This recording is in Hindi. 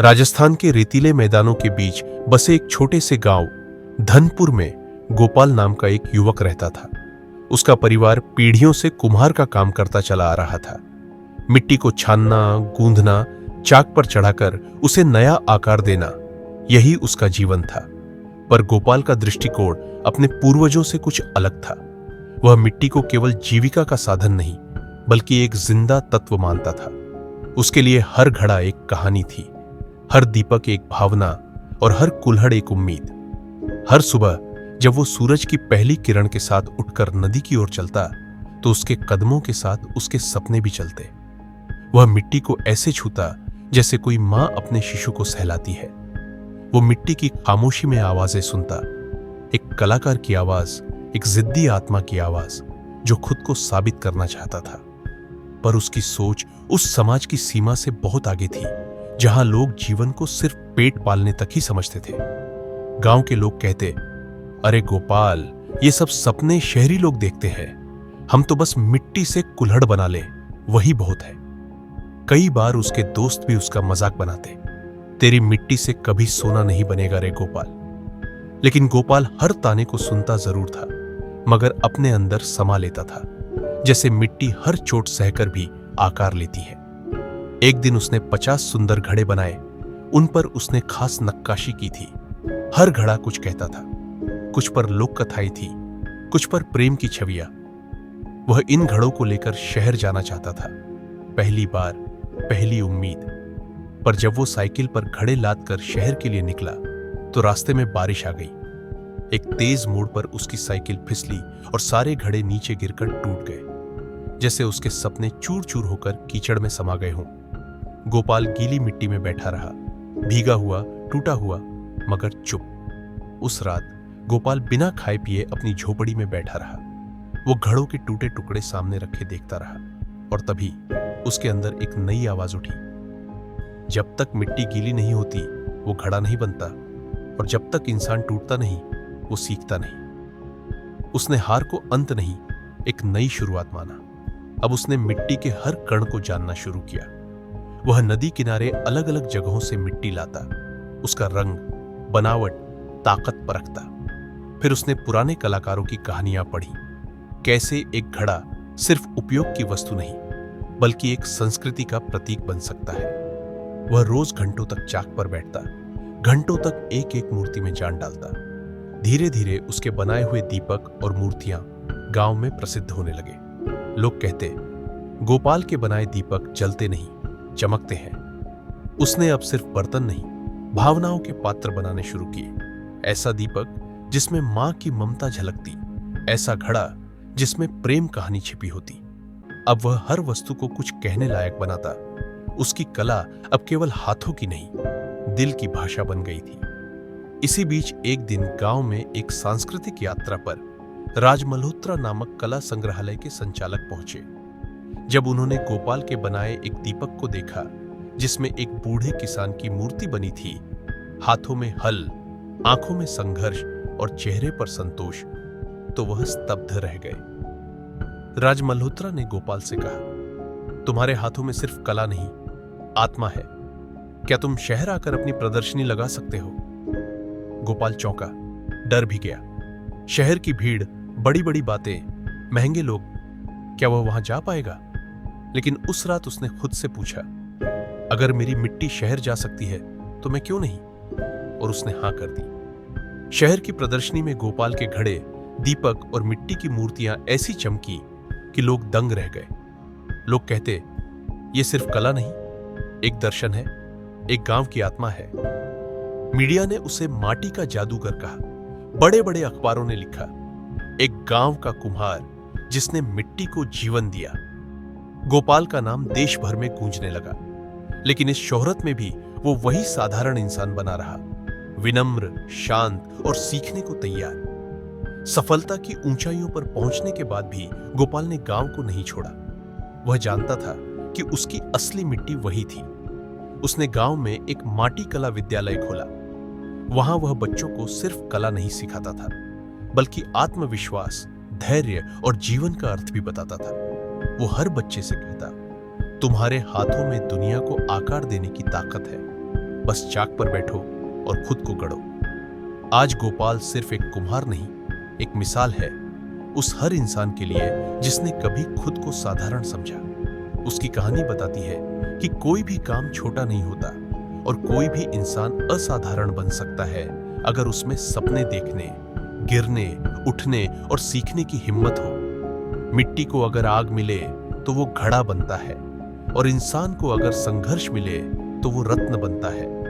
राजस्थान के रेतीले मैदानों के बीच बसे एक छोटे से गांव धनपुर में गोपाल नाम का एक युवक रहता था। उसका परिवार पीढ़ियों से कुम्हार का काम करता चला आ रहा था। मिट्टी को छानना, गूंधना, चाक पर चढ़ाकर उसे नया आकार देना, यही उसका जीवन था। पर गोपाल का दृष्टिकोण अपने पूर्वजों से कुछ अलग था। वह मिट्टी को केवल जीविका का साधन नहीं, बल्कि एक जिंदा तत्व मानता था। उसके लिए हर घड़ा एक कहानी थी, हर दीपक एक भावना और हर कुल्हड़ एक उम्मीद। हर सुबह जब वो सूरज की पहली किरण के साथ उठकर नदी की ओर चलता, तो उसके कदमों के साथ उसके सपने भी चलते। वह मिट्टी को ऐसे छूता जैसे कोई मां अपने शिशु को सहलाती है। वो मिट्टी की खामोशी में आवाजें सुनता, एक कलाकार की आवाज, एक जिद्दी आत्मा की आवाज जो खुद को साबित करना चाहता था। पर उसकी सोच उस समाज की सीमा से बहुत आगे थी, जहां लोग जीवन को सिर्फ पेट पालने तक ही समझते थे। गांव के लोग कहते, अरे गोपाल, ये सब सपने शहरी लोग देखते हैं, हम तो बस मिट्टी से कुल्हड़ बना ले, वही बहुत है। कई बार उसके दोस्त भी उसका मजाक बनाते, तेरी मिट्टी से कभी सोना नहीं बनेगा रे गोपाल। लेकिन गोपाल हर ताने को सुनता जरूर था, मगर अपने अंदर समा लेता था, जैसे मिट्टी हर चोट सहकर भी आकार लेती है। एक दिन उसने 50 सुंदर घड़े बनाए। उन पर उसने खास नक्काशी की थी। हर घड़ा कुछ कहता था, कुछ पर लोक कथाएं थी, कुछ पर प्रेम की छवियां। वह इन घड़ों को लेकर शहर जाना चाहता था, पहली बार, पहली उम्मीद। पर जब वो साइकिल पर घड़े लाद कर शहर के लिए निकला, तो रास्ते में बारिश आ गई। एक तेज मोड़ पर उसकी साइकिल फिसली और सारे घड़े नीचे गिरकर टूट गए, जैसे उसके सपने चूर चूर होकर कीचड़ में समा गए हों। गोपाल गीली मिट्टी में बैठा रहा, भीगा हुआ, टूटा हुआ, मगर चुप। उस रात गोपाल बिना खाए पिए अपनी झोपड़ी में बैठा रहा। वो घड़ों के टूटे टुकड़े सामने रखे देखता रहा, और तभी उसके अंदर एक नई आवाज उठी। जब तक मिट्टी गीली नहीं होती, वो घड़ा नहीं बनता, और जब तक इंसान टूटता नहीं, वो सीखता नहीं। उसने हार को अंत नहीं, एक नई शुरुआत माना। अब उसने मिट्टी के हर कण को जानना शुरू किया। वह नदी किनारे अलग अलग जगहों से मिट्टी लाता, उसका रंग, बनावट, ताकत परखता। फिर उसने पुराने कलाकारों की कहानियां पढ़ी, कैसे एक घड़ा सिर्फ उपयोग की वस्तु नहीं, बल्कि एक संस्कृति का प्रतीक बन सकता है। वह रोज घंटों तक चाक पर बैठता, घंटों तक एक एक मूर्ति में जान डालता। धीरे धीरे उसके बनाए हुए दीपक और मूर्तियां गांव में प्रसिद्ध होने लगे। लोग कहते, गोपाल के बनाए दीपक जलते नहीं, चमकते हैं। उसने अब सिर्फ बर्तन नहीं, भावनाओं के पात्र बनाने शुरू किए। ऐसा दीपक जिसमें मां की ममता झलकती, ऐसा घड़ा जिसमें प्रेम कहानी छिपी होती। अब वह हर वस्तु को कुछ कहने लायक बनाता। उसकी कला अब केवल हाथों की नहीं, दिल की भाषा बन गई थी। इसी बीच एक दिन गांव में एक सांस्कृतिक यात्रा पर राज मल्होत्रा नामक कला संग्रहालय के संचालक पहुंचे। जब उन्होंने गोपाल के बनाए एक दीपक को देखा, जिसमें एक बूढ़े किसान की मूर्ति बनी थी, हाथों में हल, आंखों में संघर्ष और चेहरे पर संतोष, तो वह स्तब्ध रह गए। राज मल्होत्रा ने गोपाल से कहा, तुम्हारे हाथों में सिर्फ कला नहीं, आत्मा है। क्या तुम शहर आकर अपनी प्रदर्शनी लगा सकते हो? गोपाल चौंका, डर भी गया। शहर की भीड़, बड़ी बड़ी बातें, महंगे लोग, क्या वह वहां जा पाएगा? लेकिन उस रात उसने खुद से पूछा, अगर मेरी मिट्टी शहर जा सकती है तो मैं क्यों नहीं? और उसने हां कर दी। शहर की प्रदर्शनी में गोपाल के घड़े, दीपक और मिट्टी की मूर्तियां ऐसी चमकी कि लोग दंग रह गए। लोग कहते, यह सिर्फ कला नहीं, एक दर्शन है, एक गांव की आत्मा है। मीडिया ने उसे माटी का जादूगर कहा, बड़े बड़े अखबारों ने लिखा, एक गांव का कुम्हार जिसने मिट्टी को जीवन दिया। गोपाल का नाम देश भर में गूंजने लगा, लेकिन इस शोहरत में भी वो वही साधारण इंसान बना रहा, विनम्र, शांत और सीखने को तैयार। सफलता की ऊंचाइयों पर पहुंचने के बाद भी गोपाल ने गांव को नहीं छोड़ा। वह जानता था कि उसकी असली मिट्टी वही थी। उसने गांव में एक माटी कला विद्यालय खोला। वहां वह बच्चों को सिर्फ कला नहीं सिखाता था, बल्कि आत्मविश्वास, धैर्य और जीवन का अर्थ भी बताता था। वो हर बच्चे से कहता, तुम्हारे हाथों में दुनिया को आकार देने की ताकत है। बस चाक पर बैठो और खुद को गढ़ो। आज गोपाल सिर्फ एक कुम्हार नहीं, एक मिसाल है उस हर इंसान के लिए जिसने कभी खुद को साधारण समझा। उसकी कहानी बताती है कि कोई भी काम छोटा नहीं होता और कोई भी इंसान असाधारण बन सकता है अगर उसमें सपने देखने, गिरने, उठने और सीखने की हिम्मत हो। मिट्टी को अगर आग मिले तो वो घड़ा बनता है और इंसान को अगर संघर्ष मिले तो वो रत्न बनता है।